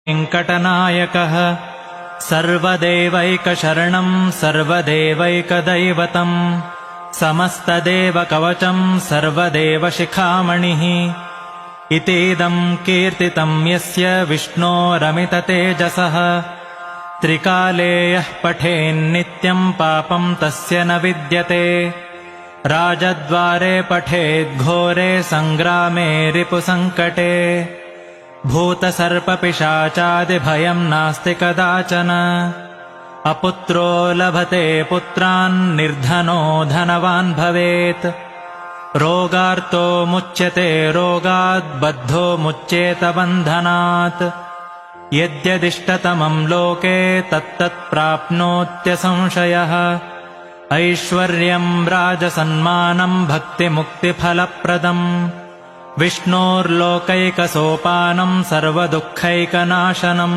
वेङ्कटनायकः सर्वदेवैकशरणं सर्वदेवैकदैवतं समस्तदेवकवचं सर्वदेवशिखामणिः इतीदं कीर्तितं यस्य विष्णोरमिततेजसः त्रिकाले यः पठेन्नित्यं पापं तस्य न विद्यते राजद्वारे पठेद्घोरे सङ्ग्रामे रिपुसङ्कटे भूतसर्पपिशाचादिभयं नास्ति कदाचन अपुत्रो लभते पुत्रान् निर्धनो धनवान् भवेत् रोगार्तो मुच्यते रोगात् बद्धो मुच्येत बन्धनात् यद्यदिष्टतमं लोके तत्तत् प्राप्नोत्यसंशयः ऐश्वर्यं राजसन्मानं भक्तिमुक्तिफलप्रदम् विष्णोर्लोकैकसोपानं सर्वदुःखैकनाशनम्